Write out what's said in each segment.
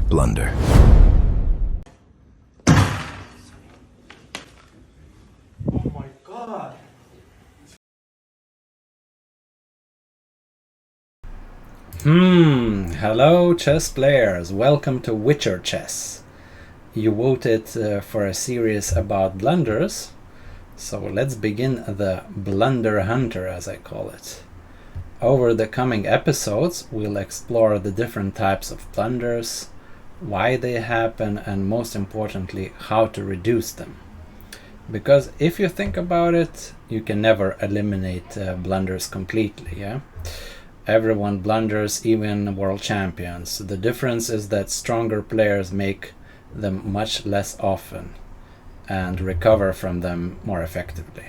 blunder. Oh my god! Hello chess players, welcome to Witcher Chess. You voted for a series about blunders, so let's begin the Blunder Hunter, as I call it. Over the coming episodes, we'll explore the different types of blunders, why they happen, and most importantly, how to reduce them. Because if you think about it, you can never eliminate blunders completely, yeah? Everyone blunders, even world champions. The difference is that stronger players make them much less often and recover from them more effectively.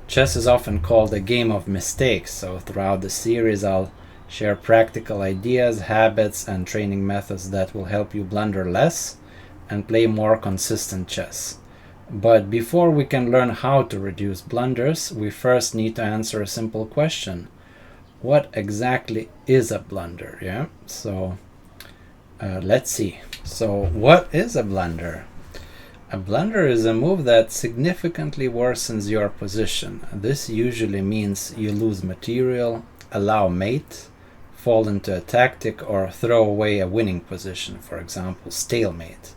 Chess is often called a game of mistakes, so throughout the series I'll share practical ideas, habits, and training methods that will help you blunder less and play more consistent chess. But before we can learn how to reduce blunders, we first need to answer a simple question. What exactly is a blunder? Yeah, so let's see. So what is a blunder? A blunder is a move that significantly worsens your position. This usually means you lose material, allow mate, fall into a tactic, or throw away a winning position, for example, stalemate.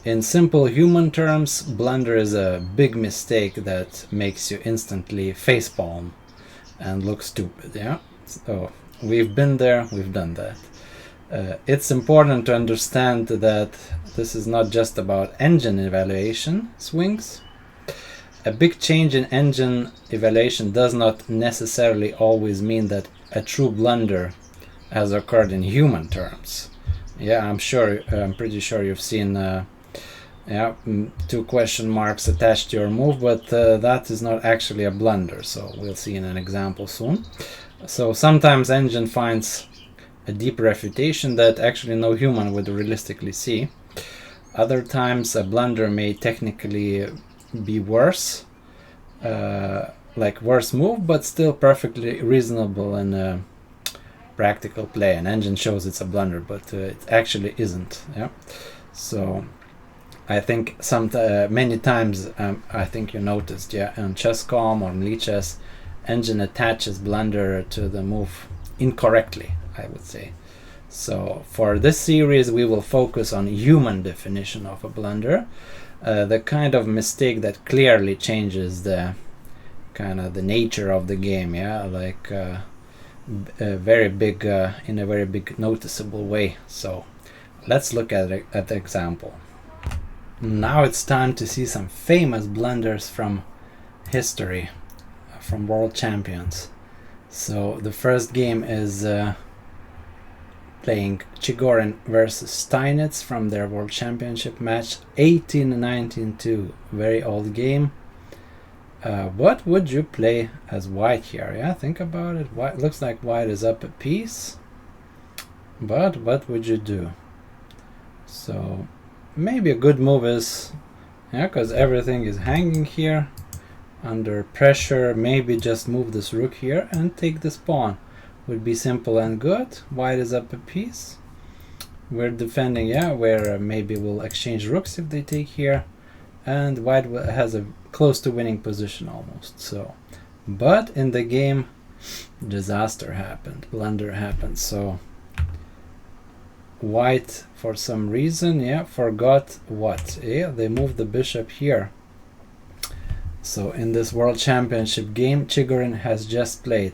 In simple human terms, blunder is a big mistake that makes you instantly facepalm and look stupid, yeah? So we've been there, we've done that. It's important to understand that this is not just about engine evaluation swings. A big change in engine evaluation does not necessarily always mean that a true blunder has occurred in human terms. Yeah, I'm pretty sure you've seen two question marks attached to your move, but that is not actually a blunder, so we'll see in an example soon. So sometimes engine finds a deep refutation that actually no human would realistically see. Other times a blunder may technically be worse, like worse move, but still perfectly reasonable in practical play. An engine shows it's a blunder, but it actually isn't. Yeah, so I think many times I think you noticed, yeah, on Chess.com or Lichess, engine attaches blunder to the move incorrectly, I would say. So for this series we will focus on human definition of a blunder, the kind of mistake that clearly changes the kind of the nature of the game, yeah, like a very big in a very big noticeable way. So let's look at the example. Now it's time to see some famous blunders from history, from world champions. So the first game is playing Chigorin versus Steinitz from their world championship match 1892. Very old game. What would you play as white here? Yeah, think about it. White looks like white is up a piece, but what would you do? So maybe a good move is, yeah, because everything is hanging here under pressure, maybe just move this rook here and take this pawn. Would be simple and good. White is up a piece. We're defending, yeah, where maybe we'll exchange rooks if they take here, and white has a close to winning position almost. So, but in the game, disaster happened, blunder happened. So white, for some reason, yeah, forgot what? Yeah, they moved the bishop here. So in this world championship game, Chigorin has just played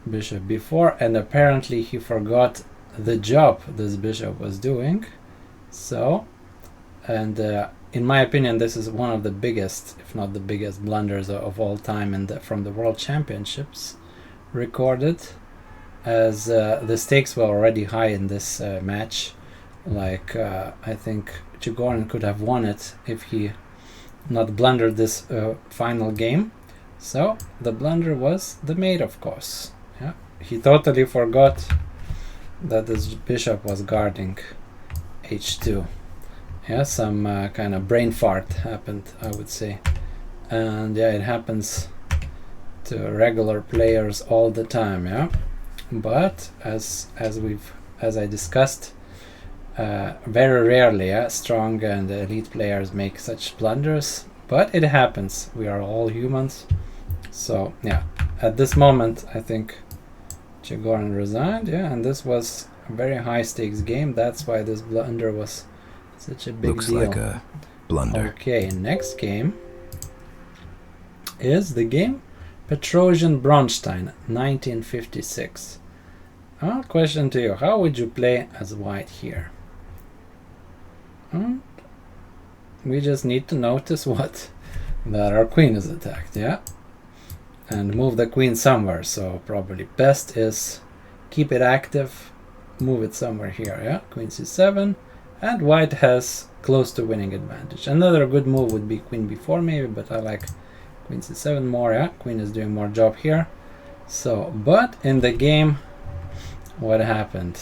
bishop b4, and apparently he forgot the job this bishop was doing. So, and in my opinion, this is one of the biggest, if not the biggest, blunders of all time from the world championships recorded, as the stakes were already high in this match. Like I think Chigorin could have won it if he not blundered this final game. So the blunder was the mate, of course. Yeah, he totally forgot that this bishop was guarding h2. Yeah, some kind of brain fart happened, I would say. And yeah, it happens to regular players all the time, yeah. But as I discussed, Very rarely, strong and elite players make such blunders, but it happens. We are all humans. So yeah, at this moment, I think Chigorin resigned. Yeah, and this was a very high stakes game. That's why this blunder was such a big Looks deal. like a blunder. Okay, next game is the game Petrosian Bronstein, 1956. Question to you: how would you play as white here? We just need to notice what that our queen is attacked, yeah, and move the queen somewhere. So probably best is keep it active, move it somewhere here, yeah. Queen c7, and white has close to winning advantage. Another good move would be queen b4 maybe, but I like queen c7 more, yeah. Queen is doing more job here. So, but in the game, what happened?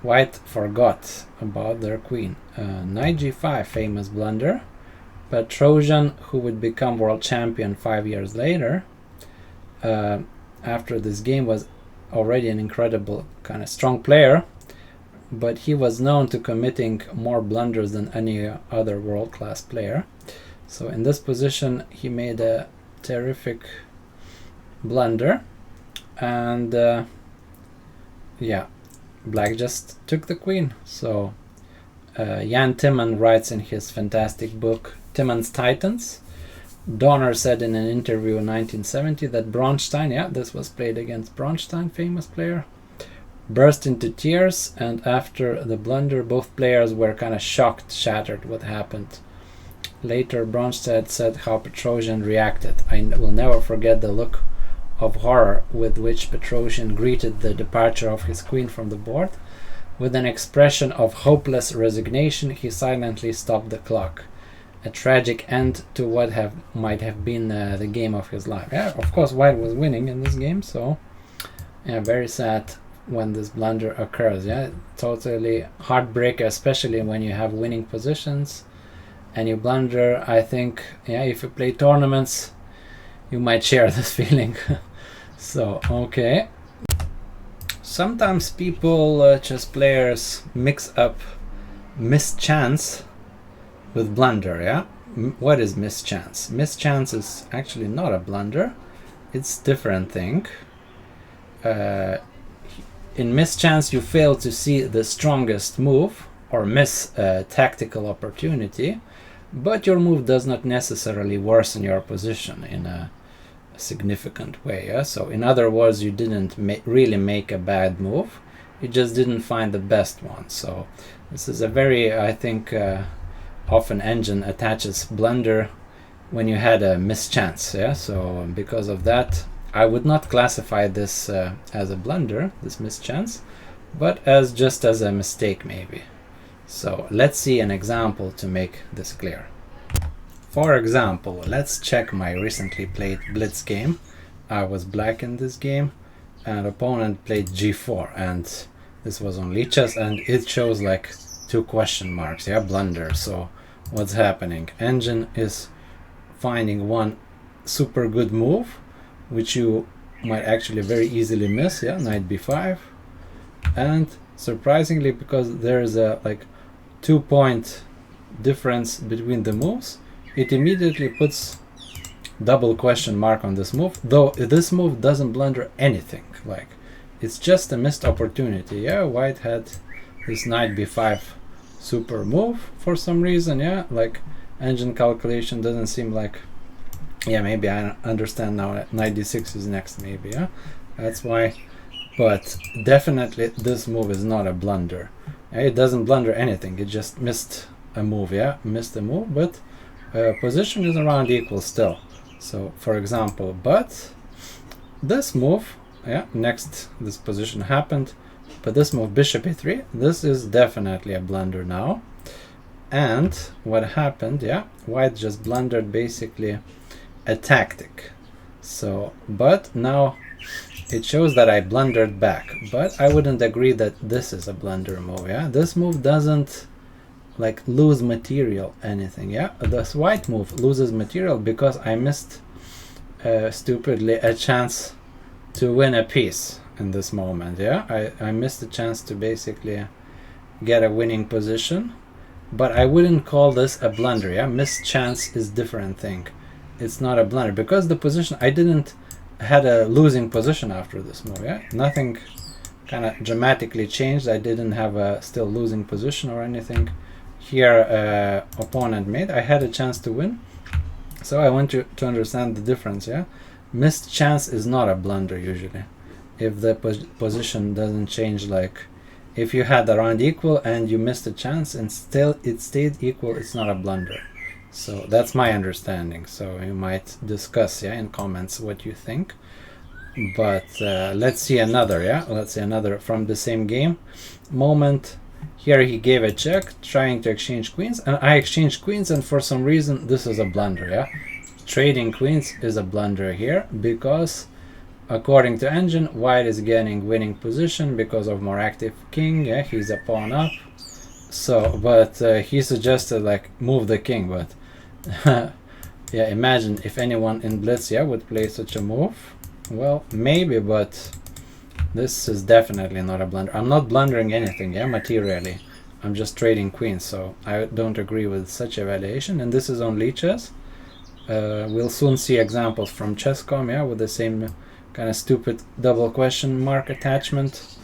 White forgot about their queen. Knight g5, famous blunder. Petrosian, who would become world champion 5 years later, after this game, was already an incredible kind of strong player, but he was known to committing more blunders than any other world-class player. So in this position, he made a terrific blunder, and yeah, black just took the queen. So Jan Timman writes in his fantastic book Timman's Titans, Donner said in an interview in 1970 that Bronstein, yeah, this was played against Bronstein, famous player, burst into tears, and after the blunder both players were kind of shocked, shattered what happened. Later Bronstein said how Petrosian reacted. I will never forget the look of horror with which Petrosian greeted the departure of his queen from the board. With an expression of hopeless resignation, he silently stopped the clock. A tragic end to what might have been the game of his life. Yeah, of course white was winning in this game, so yeah, very sad when this blunder occurs. Yeah, totally heartbreaker, especially when you have winning positions and you blunder. I think, yeah, if you play tournaments, you might share this feeling. So, okay. Sometimes people, chess players, mix up mischance with blunder, yeah? What is mischance? Mischance is actually not a blunder. It's different thing. In mischance, you fail to see the strongest move or miss a tactical opportunity, but your move does not necessarily worsen your position in a significant way. Yeah? So in other words, you didn't really make a bad move, you just didn't find the best one. So this is a very, I think, often engine attaches blunder when you had a mischance. Yeah, so because of that, I would not classify this as a blunder, this mischance, but as just as a mistake maybe. So let's see an example to make this clear. For example, let's check my recently played blitz game. I was black in this game, and opponent played g4, and this was on Lichess, and it shows like 2 question marks, yeah, blunder. So what's happening? Engine is finding one super good move, which you might actually very easily miss, yeah, knight b5, and surprisingly, because there is a like 2-point difference between the moves, it immediately puts double question mark on this move, though this move doesn't blunder anything. Like, it's just a missed opportunity. Yeah, white had this knight b5 super move for some reason. Yeah, like engine calculation doesn't seem like, yeah, maybe I understand now. Knight d6 is next, maybe. Yeah, that's why. But definitely this move is not a blunder. It doesn't blunder anything, it just missed a move. Yeah, missed a move, but position is around equal still. So for example, but this move, yeah, next this position happened, but this move bishop e3, this is definitely a blunder now. And what happened, yeah, white just blundered basically a tactic. So, but now it shows that I blundered back, but I wouldn't agree that this is a blunder move. Yeah, this move doesn't like lose material anything. Yeah, this white move loses material because I missed stupidly a chance to win a piece in this moment. Yeah, I missed a chance to basically get a winning position, but I wouldn't call this a blunder. Yeah, missed chance is different thing. It's not a blunder because the position I didn't had a losing position after this move. Yeah, nothing kind of dramatically changed. I didn't have a still losing position or anything. Here opponent made, I had a chance to win, so I want you to understand the difference. Yeah, missed chance is not a blunder usually if the position doesn't change. Like if you had a round equal and you missed a chance and still it stayed equal, it's not a blunder. So that's my understanding. So you might discuss in comments what you think. But let's see another. Let's see another from the same game moment. Here he gave a check trying to exchange queens, and I exchanged queens, and for some reason this is a blunder. Trading queens is a blunder here because according to engine, white is getting winning position because of more active king. He's a pawn up. So but he suggested like move the king, but imagine if anyone in blitz would play such a move. Well, maybe, but this is definitely not a blunder. I'm not blundering anything materially. I'm just trading queens, so I don't agree with such evaluation. And this is on Lichess. We'll soon see examples from Chess.com with the same kind of stupid double question mark attachment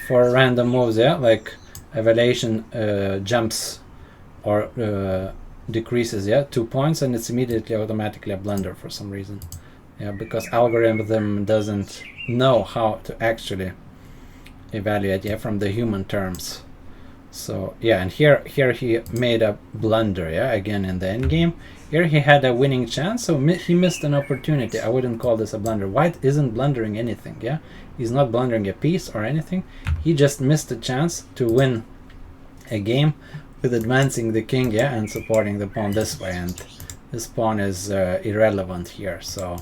for random moves. Like evaluation jumps or decreases 2 points, and it's immediately automatically a blunder for some reason. Because algorithm doesn't know how to actually evaluate from the human terms. So and here he made a blunder again in the end game. Here he had a winning chance, so he missed an opportunity. I wouldn't call this a blunder. White isn't blundering anything. He's not blundering a piece or anything. He just missed a chance to win a game with advancing the king and supporting the pawn this way, and this pawn is irrelevant here. So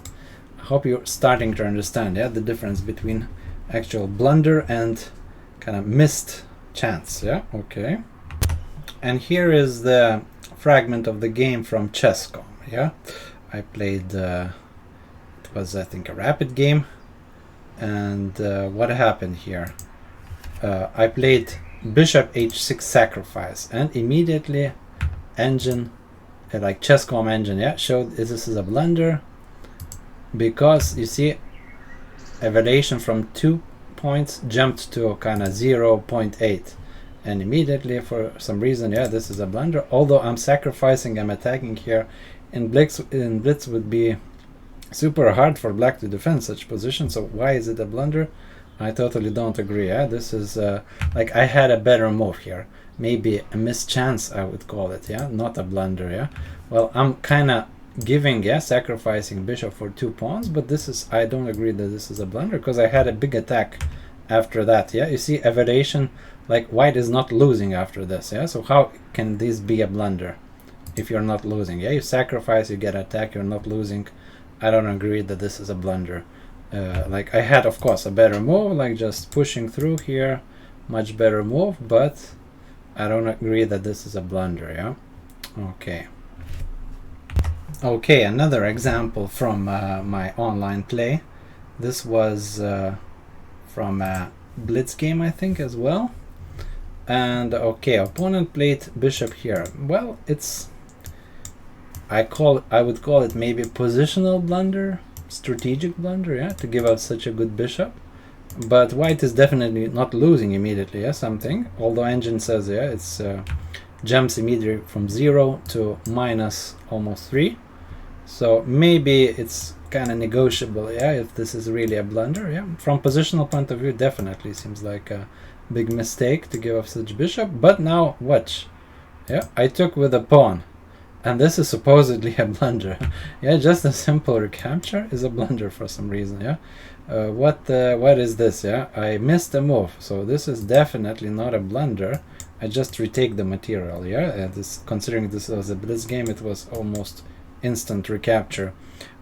I hope you're starting to understand the difference between actual blunder and kind of missed chance. Okay. And here is the fragment of the game from Chess.com. I played it was I think a rapid game, and what happened here, I played bishop h6 sacrifice, and immediately engine like Chess.com engine showed this is a blunder, because you see evaluation from 2 points jumped to kind of 0.8, and immediately for some reason this is a blunder. Although I'm sacrificing, I'm attacking here, and blitz would be super hard for black to defend such position. So why is it a blunder? I totally don't agree. This is like I had a better move here, maybe a mischance I would call it, not a blunder. Well, I'm kind of giving sacrificing bishop for 2 pawns, but this is, I don't agree that this is a blunder, because I had a big attack after that. You see evaluation, like white is not losing after this. So how can this be a blunder if you're not losing? You sacrifice, you get attack, you're not losing. I don't agree that this is a blunder. Like I had of course a better move, like just pushing through here, much better move, but I don't agree that this is a blunder. Okay, another example from my online play. This was from a blitz game, I think, as well. And opponent played bishop here. Well, it's I would call it maybe positional blunder, strategic blunder, to give out such a good bishop. But white is definitely not losing immediately, something. Although engine says it's jumps immediately from 0 to minus almost 3. So maybe it's kind of negotiable, if this is really a blunder. From positional point of view, definitely seems like a big mistake to give up such bishop. But now watch, I took with a pawn, and this is supposedly a blunder. Just a simple recapture is a blunder for some reason. What is this? I missed a move, so this is definitely not a blunder. I just retake the material. This, considering this was a blitz game, it was almost instant recapture,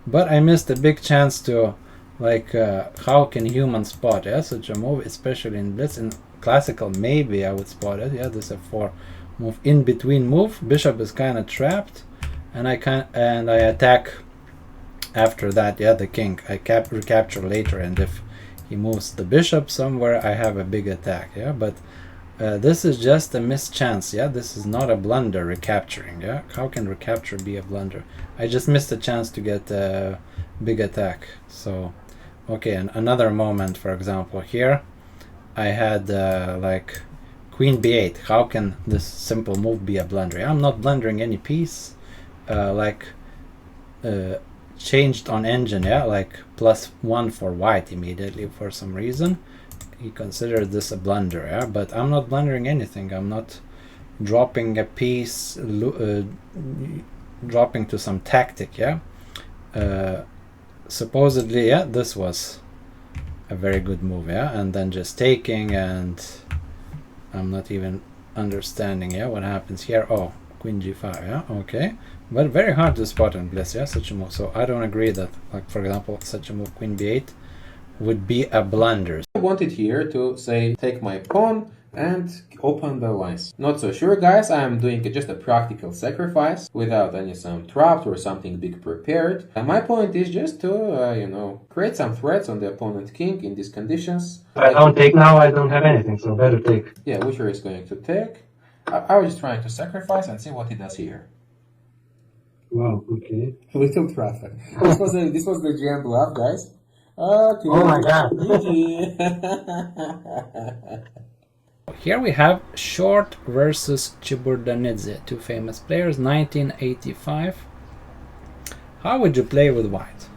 but I missed a big chance to, like, how can humans spot such a move, especially in blitz? In classical, maybe I would spot it. This is a 4 move in between move. Bishop is kind of trapped, and I attack after that. The king I recapture later, and if he moves the bishop somewhere, I have a big attack. But This is just a mischance, yeah? This is not a blunder, recapturing, yeah? How can recapture be a blunder? I just missed a chance to get a big attack. So, okay, and another moment, for example, here, I had like queen b8. How can this simple move be a blunder? I'm not blundering any piece. Changed on engine, yeah? Like +1 for white immediately for some reason. He considered this a blunder, yeah, but I'm not blundering anything. I'm not dropping a piece, dropping to some tactic, yeah. Supposedly, yeah, this was a very good move, yeah, and then just taking, and I'm not even understanding, yeah, what happens here. Oh, queen g5, yeah, okay, but very hard to spot in Bliss, yeah, such a move. So I don't agree that, like, for example, such a move, queen b8, would be a blunder. I wanted here to say take my pawn and open the lines. Not so sure, guys. I am doing just a practical sacrifice without any some traps or something big prepared. And my point is just to create some threats on the opponent king in these conditions. I don't take now, I don't have anything, so better take. Yeah, Witcher is going to take. I was just trying to sacrifice and see what he does here. Wow, okay. Little traffic. This was the GM bluff, guys. Okay. Oh my god. Here we have Short versus Chiburdanidze, two famous players, 1985. How would you play with white?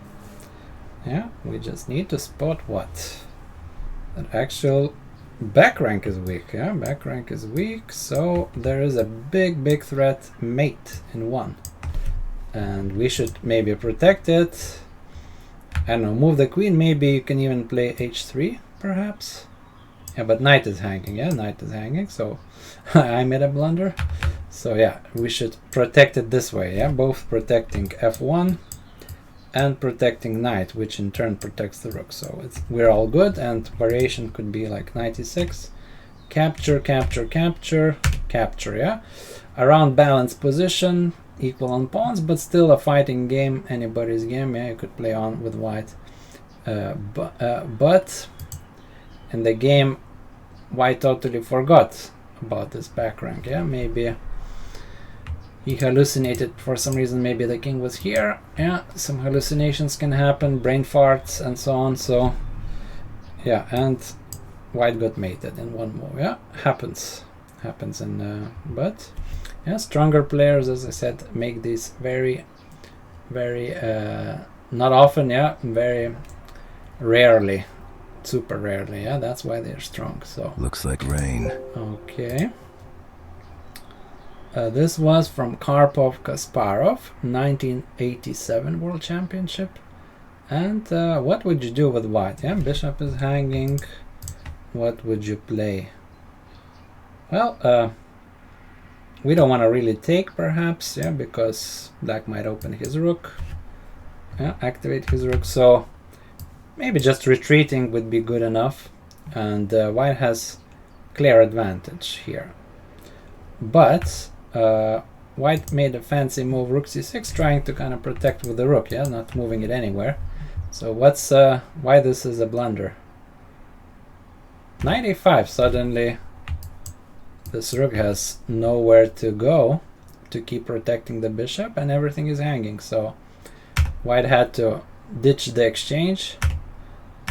Yeah, we just need to spot what? That actual back rank is weak, yeah? Back rank is weak, so there is a big threat, mate in 1. And we should maybe protect it. I don't know, move the queen, maybe you can even play h3, perhaps. Yeah, but knight is hanging, yeah, knight is hanging, so I made a blunder. So yeah, we should protect it this way, yeah, both protecting f1 and protecting knight, which in turn protects the rook. So we're all good, and variation could be like knight e6, capture, capture, capture, capture, yeah. Around balanced position, equal on pawns, but still a fighting game, anybody's game, yeah, you could play on with white. But in the game, white totally forgot about this back rank, yeah, maybe he hallucinated for some reason, maybe the king was here, yeah, some hallucinations can happen, brain farts and so on, so yeah, and white got mated in 1 move, yeah, happens in but yeah, stronger players, as I said, make these very not often, yeah, very rarely, super rarely, yeah, that's why they're strong. So looks like rain. Okay, this was from Karpov Kasparov, 1987 World Championship. And what would you do with white? Yeah, bishop is hanging. What would you play? Well, we don't want to really take, perhaps, yeah, because black might open his rook, yeah, activate his rook, so maybe just retreating would be good enough, and white has clear advantage here. But white made a fancy move, rook c6, trying to kind of protect with the rook, yeah, not moving it anywhere. So what's why this is a blunder? 95, suddenly this rook has nowhere to go to keep protecting the bishop, and everything is hanging. So white had to ditch the exchange,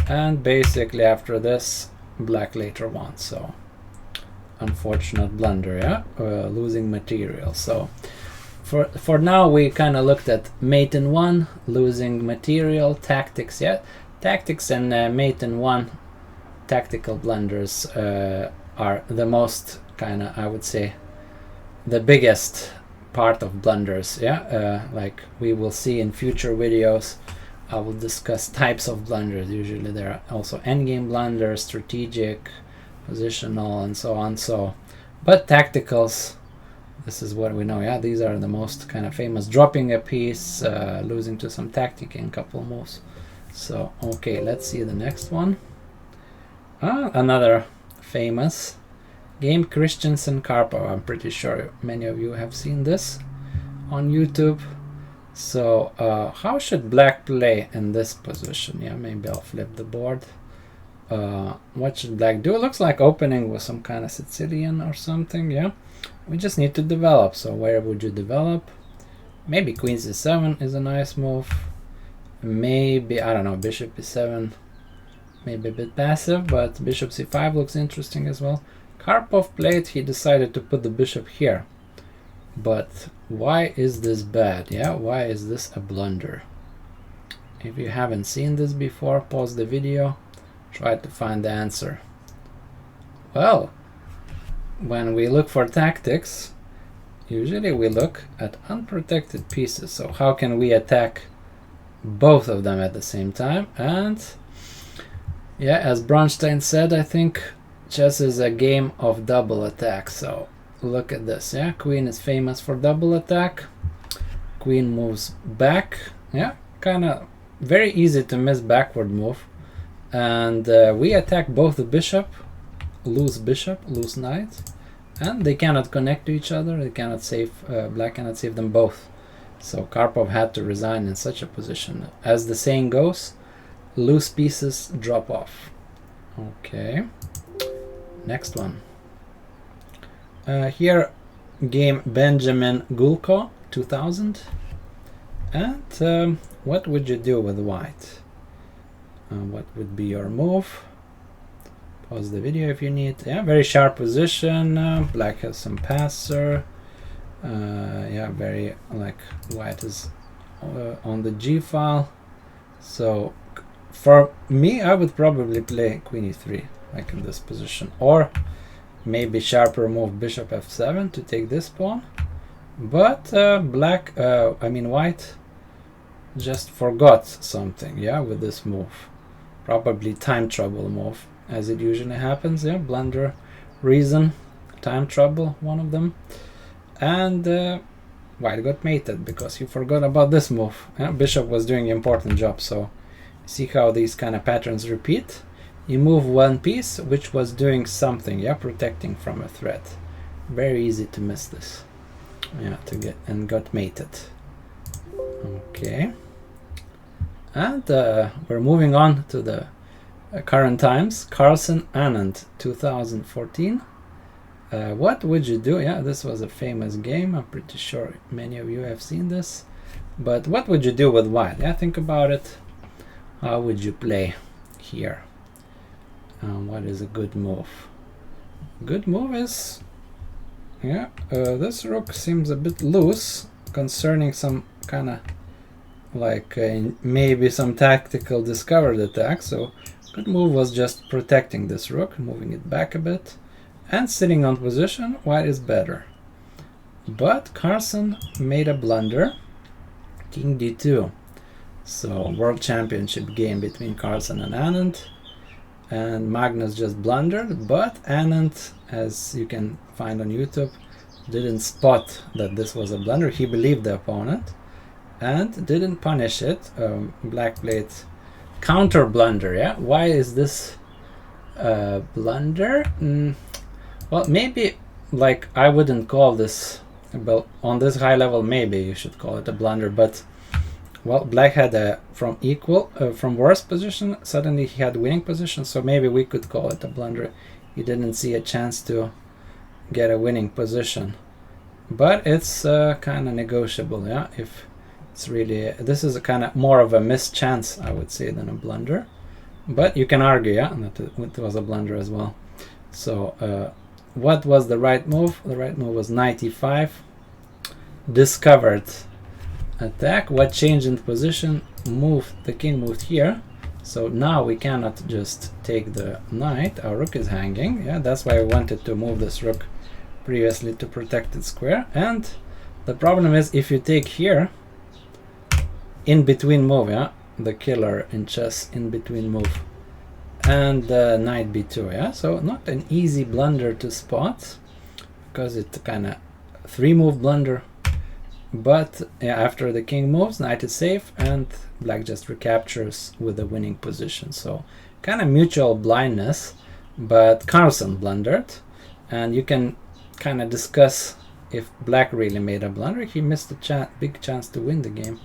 and basically after this, black later won. So unfortunate blunder, yeah, losing material. So for now, we kind of looked at mate in 1, losing material, tactics, yeah, tactics and mate in 1 tactical blunders are the most kind of, I would say, the biggest part of blunders, yeah. Like we will see in future videos, I will discuss types of blunders. Usually there are also endgame blunders, strategic, positional, and so on. So, but tacticals, this is what we know, yeah. These are the most kind of famous, dropping a piece, losing to some tactic in couple moves. So okay, let's see the next one. Another famous game, Christensen Karpov. I'm pretty sure many of you have seen this on YouTube. So how should black play in this position? Yeah, maybe I'll flip the board. what should black do? It looks like opening with some kind of Sicilian or something. Yeah, we just need to develop. So where would you develop? Maybe queen c7 is a nice move. Maybe, I don't know, bishop e7, maybe a bit passive, but bishop c5 looks interesting as well. Karpov played, he decided to put the bishop here. But why is this bad? Yeah, why is this a blunder? If you haven't seen this before, pause the video, try to find the answer. Well, when we look for tactics, usually we look at unprotected pieces. So how can we attack both of them at the same time? And yeah, as Bronstein said, I think chess is a game of double attack. So look at this. Yeah, queen is famous for double attack. Queen moves back. Yeah, kind of very easy to miss backward move. And we attack both the bishop, lose knight, and they cannot connect to each other. They cannot save, black cannot save them both. So Karpov had to resign in such a position. As the saying goes, loose pieces drop off. Okay, next one. Here, game Benjamin Gulko 2000. And what would you do with white? What would be your move? Pause the video if you need. Yeah, very sharp position. Black has some passer. Yeah, very like white is on the G file. So for me, I would probably play queen e3, like in this position, or maybe sharper move bishop f7 to take this pawn. But white just forgot something, yeah, with this move. Probably time trouble move, as it usually happens. Yeah, blunder, reason, time trouble, one of them. And white got mated because he forgot about this move. Yeah, bishop was doing an important job. So see how these kind of patterns repeat. You move one piece which was doing something, yeah, protecting from a threat. Very easy to miss this. Yeah, to get and got mated. Okay, and we're moving on to the current times. Carlsen Anand 2014. What would you do? Yeah, this was a famous game. I'm pretty sure many of you have seen this. But what would you do with white? Yeah, think about it. How would you play here? What is a good move? Good move is, yeah, this rook seems a bit loose concerning some kind of like maybe some tactical discovered attack. So good move was just protecting this rook, moving it back a bit, and sitting on position. White is better. But Carlsen made a blunder. King d2. So world championship game between Carlsen and Anand. And Magnus just blundered, but Anand, as you can find on YouTube, didn't spot that this was a blunder. He believed the opponent and didn't punish it. Black played counter blunder. Yeah, why is this blunder? Well, maybe like I wouldn't call this, well, on this high level maybe you should call it a blunder, but well, black had a from worse position, suddenly he had winning position, so maybe we could call it a blunder. He didn't see a chance to get a winning position. But it's kind of negotiable, yeah, if it's really, this is a kind of more of a missed chance, I would say, than a blunder. But you can argue, yeah, that it was a blunder as well. So what was the right move? The right move was knight e5, discovered attack. What changed in position? The king moved here, so now we cannot just take the knight. Our rook is hanging. Yeah, that's why I wanted to move this rook previously to protect its square. And the problem is, if you take here, in between move, yeah, the killer in chess, in between move, and knight b2, yeah, so not an easy blunder to spot because it's kind of 3-move blunder. But yeah, after the king moves, knight is safe, and black just recaptures with a winning position. So kind of mutual blindness, but Carlsen blundered, and you can kind of discuss if black really made a blunder. He missed a big chance to win the game.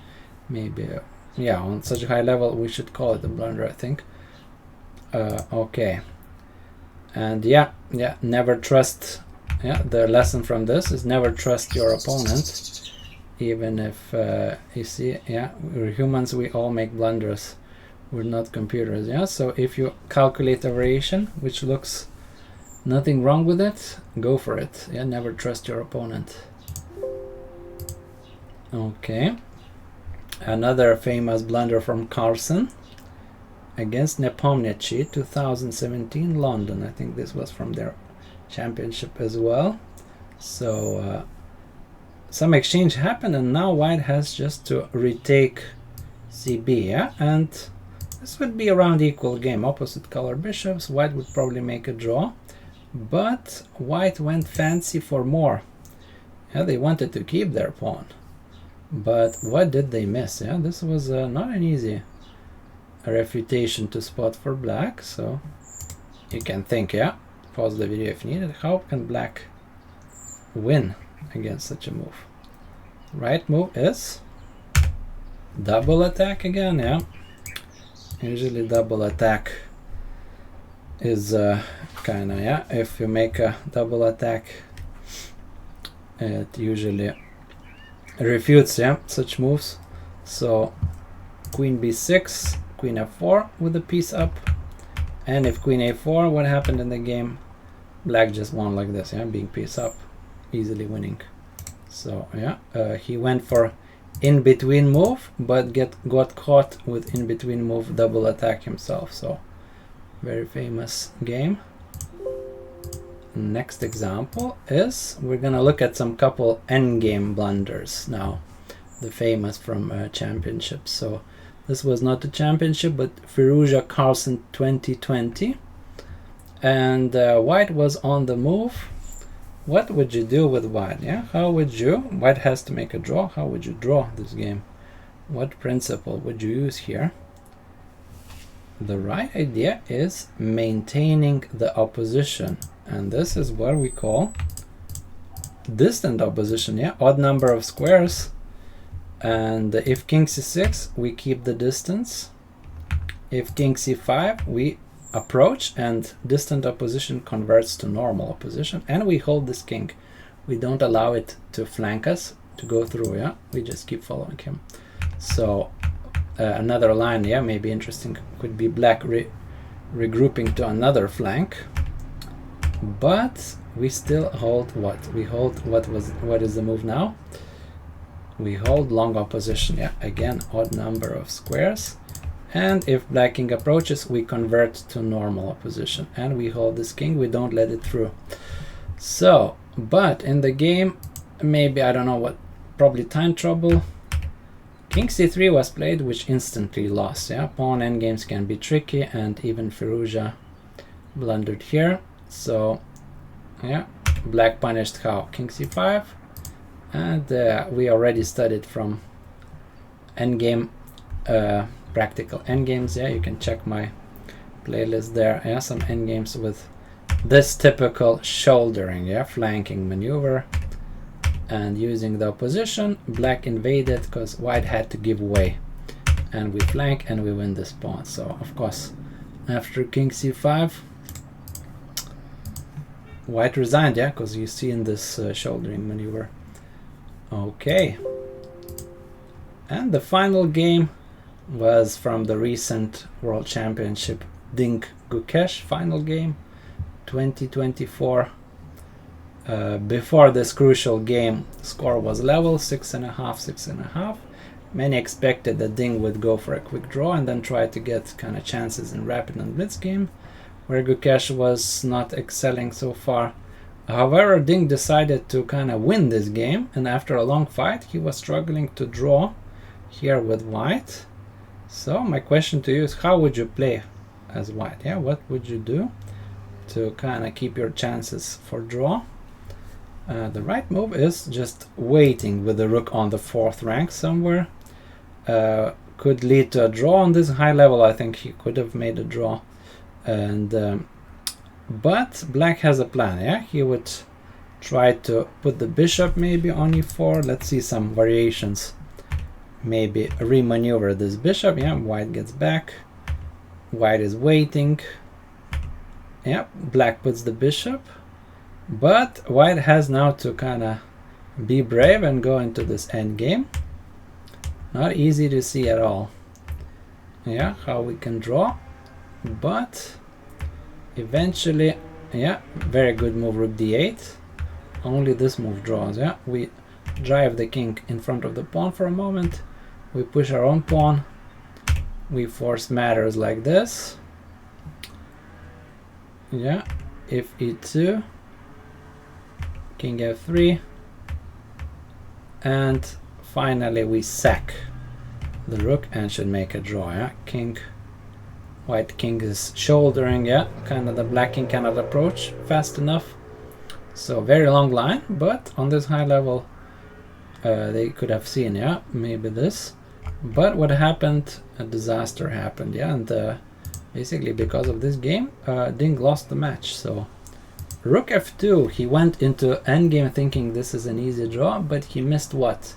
Maybe, yeah, on such a high level we should call it a blunder, I think. Okay. And yeah, never trust. Yeah, the lesson from this is never trust your opponent, even if you see, yeah, we're humans, we all make blunders. We're not computers. Yeah, so if you calculate a variation which looks nothing wrong with it, go for it. Yeah, never trust your opponent. Okay, another famous blunder from Carlsen against Nepomniachtchi, 2017 London. I think this was from their championship as well. So some exchange happened, and now white has just to retake CB. Yeah, and this would be around equal game, opposite color bishops. White would probably make a draw, but white went fancy for more. Yeah, they wanted to keep their pawn, but what did they miss? Yeah, this was not an easy refutation to spot for black. So you can think, yeah, pause the video if needed, how can black win against such a move? Right move is double attack again. Yeah, usually double attack is kind of, yeah, if you make a double attack, it usually refutes, yeah, such moves. So queen b6, queen f4 with the piece up, and if queen a4, what happened in the game? Black just won like this, yeah, being piece up, easily winning. So yeah, he went for in-between move, but got caught with in-between move double attack himself. So very famous game. Next example is, we're gonna look at some couple endgame blunders now, the famous from championships. So this was not a championship, but Firouzja Carlsen 2020, and white was on the move. What would you do with white? Yeah, how would you? White has to make a draw. How would you draw this game? What principle would you use here? The right idea is maintaining the opposition, and this is what we call distant opposition. Yeah, odd number of squares, and if king c6, we keep the distance. If king c5, we approach, and distant opposition converts to normal opposition, and we hold this king. We don't allow it to flank us, to go through. Yeah, we just keep following him. So another line, yeah, maybe interesting, could be black regrouping to another flank, but we still hold what? We hold what is the move now? We hold long opposition. Yeah, again, odd number of squares, and if black king approaches, we convert to normal opposition, and we hold this king, we don't let it through. So, but in the game, maybe, I don't know what, probably time trouble, king c3 was played, which instantly lost. Yeah, pawn endgames can be tricky, and even Firouzja blundered here. So yeah, black punished how? King c5, and we already studied from endgame, practical endgames. Yeah, you can check my playlist there. Yeah, some endgames with this typical shouldering, yeah, flanking maneuver, and using the opposition. Black invaded because white had to give way, and we flank and we win this pawn. So of course, after king c5, white resigned, yeah, because you see in this shouldering maneuver. Okay, and the final game was from the recent World Championship Dink Gukesh final game 2024. Before this crucial game, score was level, 6.5, 6.5. Many expected that Ding would go for a quick draw and then try to get kind of chances in rapid and blitz game, where Gukesh was not excelling so far. However, Ding decided to kind of win this game, and after a long fight, he was struggling to draw here with white. So my question to you is, how would you play as white? Yeah, what would you do to kind of keep your chances for draw? The right move is just waiting with the rook on the 4th rank somewhere. Could lead to a draw on this high level. I think he could have made a draw, and but black has a plan. Yeah, he would try to put the bishop maybe on e4. Let's see some variations. Maybe remaneuver this bishop. Yeah, white gets back, white is waiting. Yep, black puts the bishop, but white has now to kind of be brave and go into this endgame. Not easy to see at all. Yeah, how we can draw, but eventually, yeah, very good move, rook d8. Only this move draws. Yeah, we drive the king in front of the pawn for a moment. We push our own pawn. We force matters like this. Yeah, if e2, king f3, and finally we sack the rook and should make a draw. Yeah, king, white king is shouldering. Yeah, kind of the black king cannot approach fast enough. So very long line, but on this high level they could have seen, yeah, maybe this. But what happened? A disaster happened, yeah, and basically because of this game, Ding lost the match. So rook f2, he went into endgame thinking this is an easy draw, but he missed what?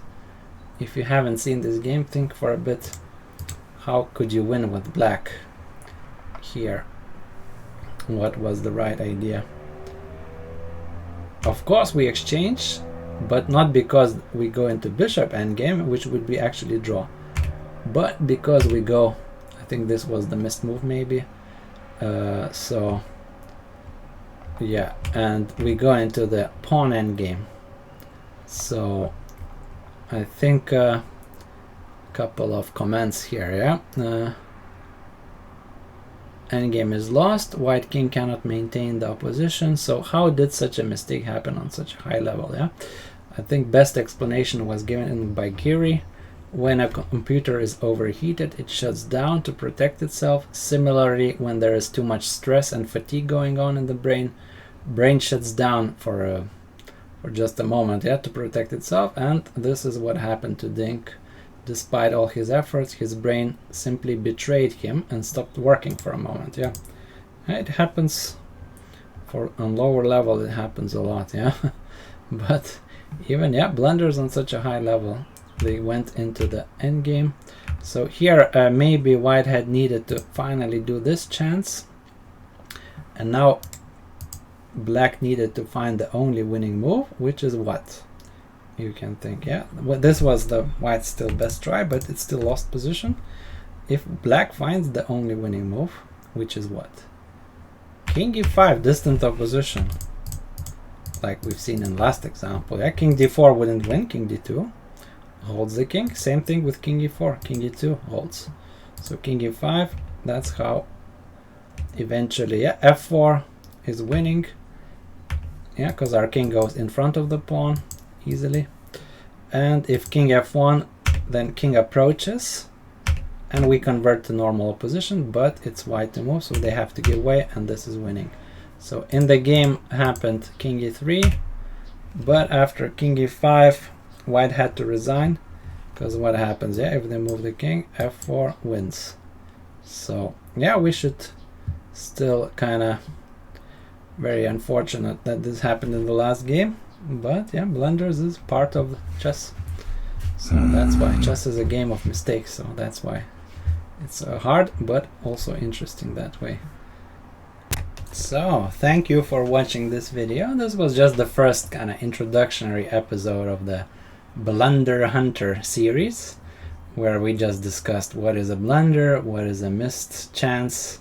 If you haven't seen this game, think for a bit. How could you win with black here? What was the right idea? Of course we exchange, but not because we go into bishop endgame, which would be actually draw, but because we go, I think this was the missed move maybe, so yeah, and we go into the pawn endgame. So I think a couple of comments here, yeah. Endgame is lost, white king cannot maintain the opposition. So how did such a mistake happen on such a high level? Yeah, I think best explanation was given by Geary. When a computer is overheated, it shuts down to protect itself. Similarly, when there is too much stress and fatigue going on in the brain shuts down for just a moment, yeah, to protect itself. And this is what happened to Ding. Despite all his efforts, his brain simply betrayed him and stopped working for a moment. Yeah, it happens on lower level, it happens a lot, yeah. But even, yeah, blunders on such a high level, they went into the endgame. So here maybe white had needed to finally do this chance, and now black needed to find the only winning move, which is what? You can think, yeah, well, this was the white's still best try, but it's still lost position. If black finds the only winning move, which is what? King e5, distant opposition, like we've seen in last example. Yeah, king d4 wouldn't win, king d2 holds the king. Same thing with king e4, king e2 holds. So king e5, that's how eventually, yeah, f4 is winning. Yeah, because our king goes in front of the pawn easily. And if king f1, then king approaches and we convert to normal opposition, but it's white to move, so they have to give way, and this is winning. So in the game happened king e3, but after king e5, white had to resign, because what happens, yeah, if they move the king, f4 wins. So yeah, we should still kind of very unfortunate that this happened in the last game. But yeah, blunders is part of chess, so that's why chess is a game of mistakes. So that's why it's hard, but also interesting that way. So thank you for watching this video. This was just the first kind of introductory episode of the Blunder Hunter series, where we just discussed what is a blunder, what is a missed chance,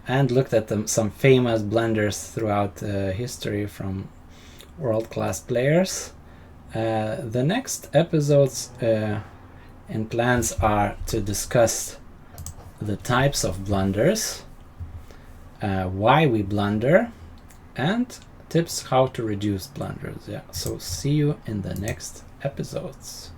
and looked at some famous blunders throughout history from world-class players. The next episodes and plans are to discuss the types of blunders, why we blunder, and tips how to reduce blunders. Yeah, so see you in the next episodes.